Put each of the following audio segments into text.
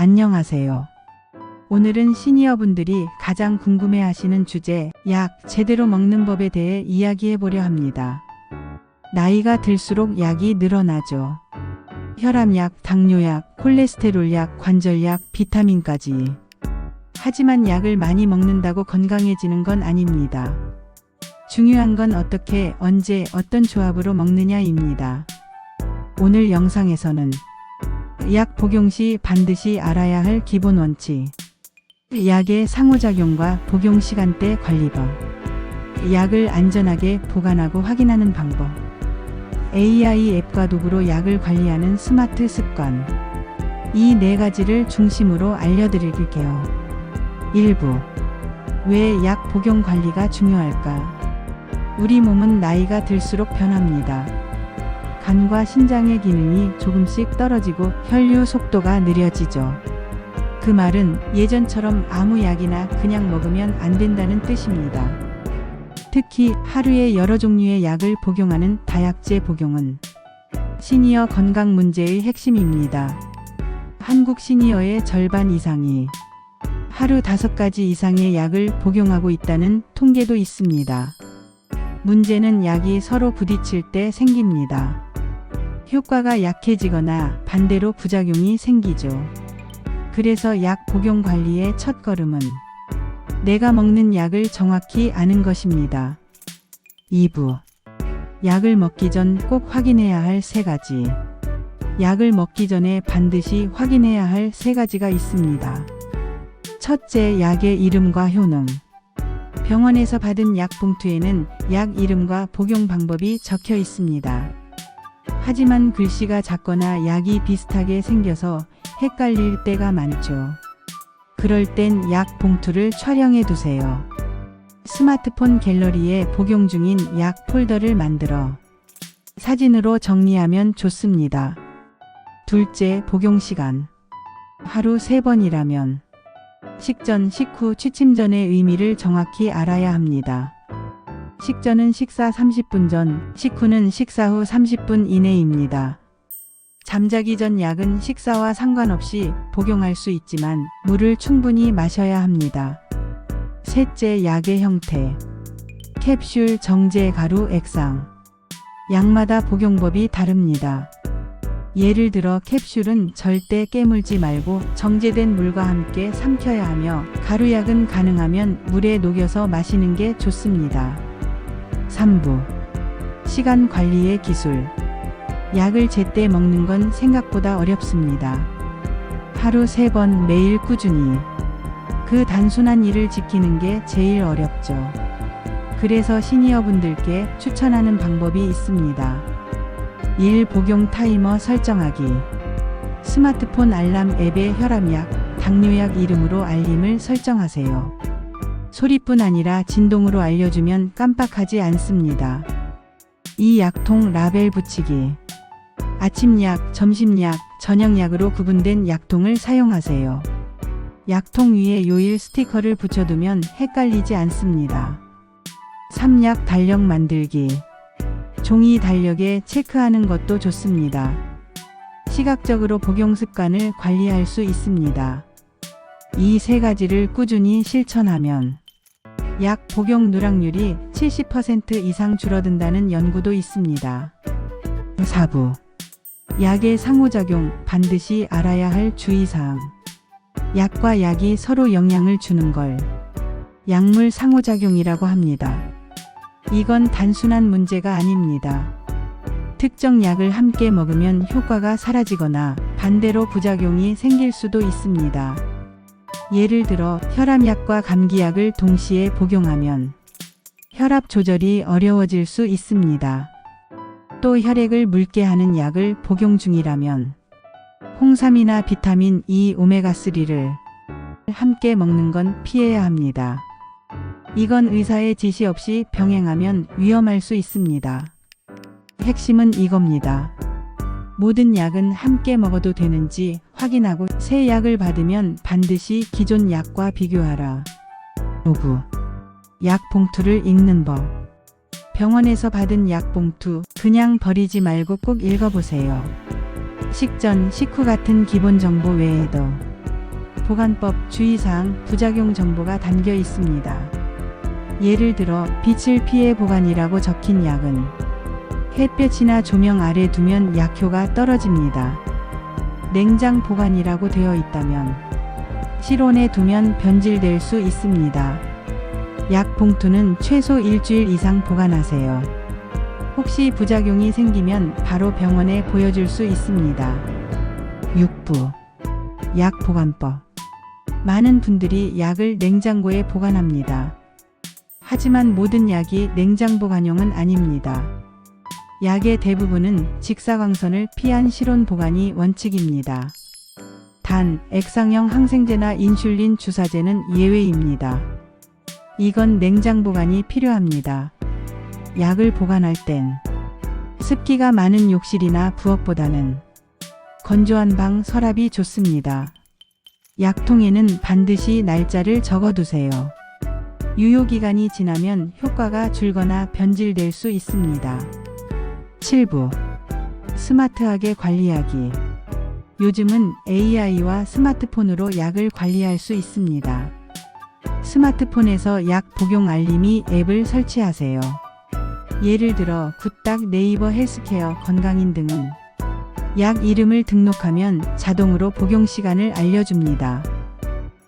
안녕하세요. 오늘은 시니어분들이 가장 궁금해하시는 주제, 약 제대로 먹는 법에 대해 이야기해 보려 합니다. 나이가 들수록 약이 늘어나죠. 혈압약, 당뇨약, 콜레스테롤약, 관절약, 비타민까지. 하지만 약을 많이 먹는다고 건강해지는 건 아닙니다. 중요한 건 어떻게, 언제, 어떤 조합으로 먹느냐입니다. 오늘 영상에서는 약 복용 시 반드시 알아야 할 기본 원칙, 약의 상호작용과 복용 시간대 관리법, 약을 안전하게 보관하고 확인하는 방법, AI 앱과 도구로 약을 관리하는 스마트 습관, 이 네 가지를 중심으로 알려드릴게요. 1부. 왜 약 복용 관리가 중요할까? 우리 몸은 나이가 들수록 변합니다. 간과 신장의 기능이 조금씩 떨어지고 혈류 속도가 느려지죠. 그 말은 예전처럼 아무 약이나 그냥 먹으면 안 된다는 뜻입니다. 특히 하루에 여러 종류의 약을 복용하는 다약제 복용은 시니어 건강 문제의 핵심입니다. 한국 시니어의 절반 이상이 하루 5가지 이상의 약을 복용하고 있다는 통계도 있습니다. 문제는 약이 서로 부딪힐 때 생깁니다. 효과가 약해지거나 반대로 부작용이 생기죠. 그래서 약 복용 관리의 첫걸음은 내가 먹는 약을 정확히 아는 것입니다. 2부. 약을 먹기 전 꼭 확인해야 할 3가지. 약을 먹기 전에 반드시 확인해야 할 3가지가 있습니다. 첫째, 약의 이름과 효능. 병원에서 받은 약 봉투에는 약 이름과 복용 방법이 적혀 있습니다. 하지만 글씨가 작거나 약이 비슷하게 생겨서 헷갈릴 때가 많죠. 그럴 땐 약 봉투를 촬영해 두세요. 스마트폰 갤러리에 복용 중인 약 폴더를 만들어 사진으로 정리하면 좋습니다. 둘째, 복용 시간. 하루 3번이라면 식전, 식후, 취침 전의 의미를 정확히 알아야 합니다. 식전은 식사 30분 전, 식후는 식사 후 30분 이내입니다. 잠자기 전 약은 식사와 상관없이 복용할 수 있지만 물을 충분히 마셔야 합니다. 셋째, 약의 형태. 캡슐, 정제, 가루, 액상. 약마다 복용법이 다릅니다. 예를 들어 캡슐은 절대 깨물지 말고 정제된 물과 함께 삼켜야 하며 가루약은 가능하면 물에 녹여서 마시는 게 좋습니다. 3부. 시간 관리의 기술. 약을 제때 먹는 건 생각보다 어렵습니다. 하루 3번 매일 꾸준히. 그 단순한 일을 지키는 게 제일 어렵죠. 그래서 시니어분들께 추천하는 방법이 있습니다. 1. 복용 타이머 설정하기. 스마트폰 알람 앱에 혈압약, 당뇨약 이름으로 알림을 설정하세요. 소리뿐 아니라 진동으로 알려주면 깜빡하지 않습니다. 2. 약통 라벨 붙이기. 아침약, 점심약, 저녁약으로 구분된 약통을 사용하세요. 약통 위에 요일 스티커를 붙여두면 헷갈리지 않습니다. 3. 약 달력 만들기. 종이 달력에 체크하는 것도 좋습니다. 시각적으로 복용 습관을 관리할 수 있습니다. 이 3가지를 꾸준히 실천하면 약 복용 누락률이 70% 이상 줄어든다는 연구도 있습니다. 4부. 약의 상호작용, 반드시 알아야 할 주의사항. 약과 약이 서로 영향을 주는 걸 약물 상호작용이라고 합니다. 이건 단순한 문제가 아닙니다. 특정 약을 함께 먹으면 효과가 사라지거나 반대로 부작용이 생길 수도 있습니다. 예를 들어 혈압약과 감기약을 동시에 복용하면 혈압 조절이 어려워질 수 있습니다. 또 혈액을 묽게 하는 약을 복용 중이라면 홍삼이나 비타민 E, 오메가3를 함께 먹는 건 피해야 합니다. 이건 의사의 지시 없이 병행하면 위험할 수 있습니다. 핵심은 이겁니다. 모든 약은 함께 먹어도 되는지 확인하고 새 약을 받으면 반드시 기존 약과 비교하라. 5부. 약 봉투를 읽는 법. 병원에서 받은 약 봉투 그냥 버리지 말고 꼭 읽어보세요. 식전, 식후 같은 기본 정보 외에도 보관법 주의사항 부작용 정보가 담겨 있습니다. 예를 들어 빛을 피해 보관이라고 적힌 약은 햇볕이나 조명 아래 두면 약효가 떨어집니다. 냉장 보관이라고 되어 있다면 실온에 두면 변질될 수 있습니다. 약 봉투는 최소 일주일 이상 보관하세요. 혹시 부작용이 생기면 바로 병원에 보여줄 수 있습니다. 6부 약 보관법. 많은 분들이 약을 냉장고에 보관합니다. 하지만 모든 약이 냉장 보관용은 아닙니다. 약의 대부분은 직사광선을 피한 실온 보관이 원칙입니다. 단, 액상형 항생제나 인슐린 주사제는 예외입니다. 이건 냉장 보관이 필요합니다. 약을 보관할 땐 습기가 많은 욕실이나 부엌보다는 건조한 방, 서랍이 좋습니다. 약통에는 반드시 날짜를 적어두세요. 유효기간이 지나면 효과가 줄거나 변질될 수 있습니다. 7부 스마트하게 관리하기. 요즘은 AI와 스마트폰으로 약을 관리할 수 있습니다. 스마트폰에서 약 복용 알림이 앱을 설치하세요. 예를 들어 굿딱, 네이버 헬스케어, 건강인 등은 약 이름을 등록하면 자동으로 복용 시간을 알려줍니다.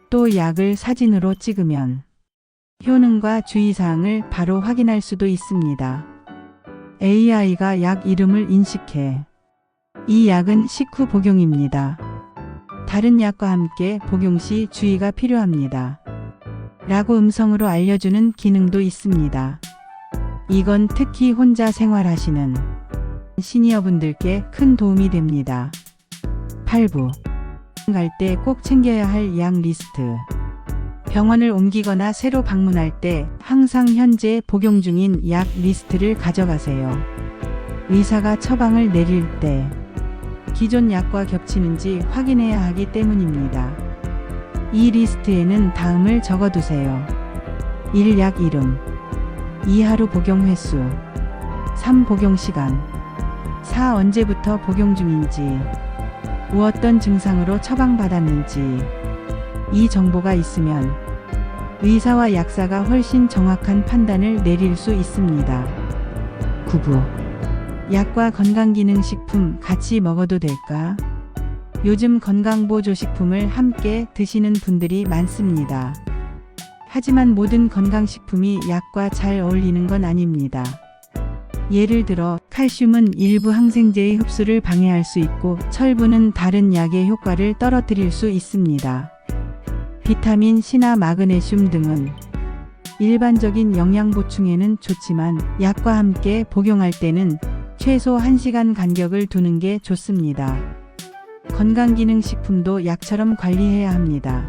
또 약을 사진으로 찍으면 효능과 주의사항을 바로 확인할 수도 있습니다. AI가 약 이름을 인식해 이 약은 식후 복용입니다. 다른 약과 함께 복용 시 주의가 필요합니다. 라고 음성으로 알려주는 기능도 있습니다. 이건 특히 혼자 생활하시는 시니어분들께 큰 도움이 됩니다. 8부 갈 때 꼭 챙겨야 할 약 리스트. 병원을 옮기거나 새로 방문할 때 항상 현재 복용 중인 약 리스트를 가져가세요. 의사가 처방을 내릴 때 기존 약과 겹치는지 확인해야 하기 때문입니다. 이 리스트에는 다음을 적어두세요. 1. 약 이름. 2. 하루 복용 횟수. 3. 복용 시간. 4. 언제부터 복용 중인지. 5. 어떤 증상으로 처방받았는지. 이 정보가 있으면 의사와 약사가 훨씬 정확한 판단을 내릴 수 있습니다. 9부 약과 건강기능식품 같이 먹어도 될까? 요즘 건강보조식품을 함께 드시는 분들이 많습니다. 하지만 모든 건강식품이 약과 잘 어울리는 건 아닙니다. 예를 들어 칼슘은 일부 항생제의 흡수를 방해할 수 있고 철분은 다른 약의 효과를 떨어뜨릴 수 있습니다. 비타민 C나 마그네슘 등은 일반적인 영양 보충에는 좋지만 약과 함께 복용할 때는 최소 1시간 간격을 두는 게 좋습니다. 건강기능식품도 약처럼 관리해야 합니다.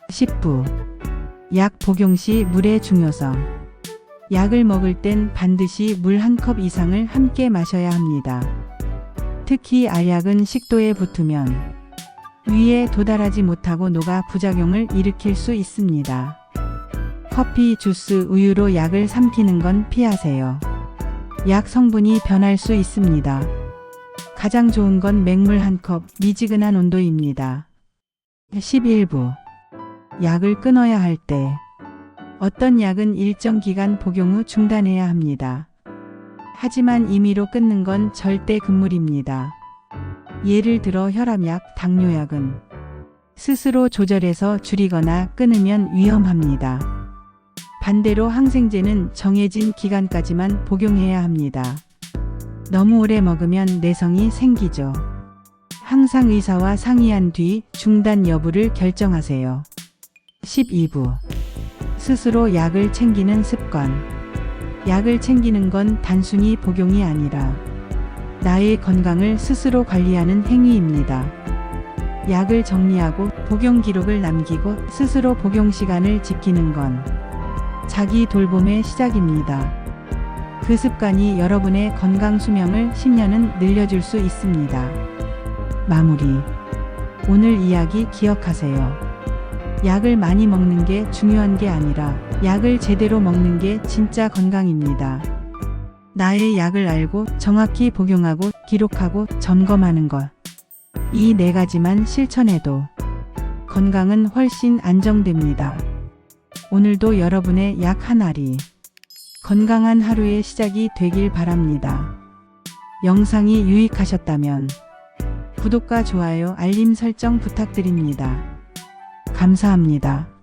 10부 약 복용 시 물의 중요성. 약을 먹을 땐 반드시 물 1컵 이상을 함께 마셔야 합니다. 특히 알약은 식도에 붙으면 위에 도달하지 못하고 녹아 부작용을 일으킬 수 있습니다. 커피, 주스, 우유로 약을 삼키는 건 피하세요. 약 성분이 변할 수 있습니다. 가장 좋은 건 맹물 1컵, 미지근한 온도입니다. 11부 약을 끊어야 할 때. 어떤 약은 일정 기간 복용 후 중단해야 합니다. 하지만 임의로 끊는 건 절대 금물입니다. 예를 들어 혈압약, 당뇨약은 스스로 조절해서 줄이거나 끊으면 위험합니다. 반대로 항생제는 정해진 기간까지만 복용해야 합니다. 너무 오래 먹으면 내성이 생기죠. 항상 의사와 상의한 뒤 중단 여부를 결정하세요. 12부 스스로 약을 챙기는 습관. 약을 챙기는 건 단순히 복용이 아니라 나의 건강을 스스로 관리하는 행위입니다. 약을 정리하고 복용 기록을 남기고 스스로 복용 시간을 지키는 건 자기 돌봄의 시작입니다. 그 습관이 여러분의 건강 수명을 10년은 늘려줄 수 있습니다. 마무리. 오늘 이야기 기억하세요. 약을 많이 먹는 게 중요한 게 아니라 약을 제대로 먹는 게 진짜 건강입니다. 나의 약을 알고 정확히 복용하고 기록하고 점검하는 것. 이 4가지만 실천해도 건강은 훨씬 안정됩니다. 오늘도 여러분의 약 한 알이 건강한 하루의 시작이 되길 바랍니다. 영상이 유익하셨다면 구독과 좋아요, 알림 설정 부탁드립니다. 감사합니다.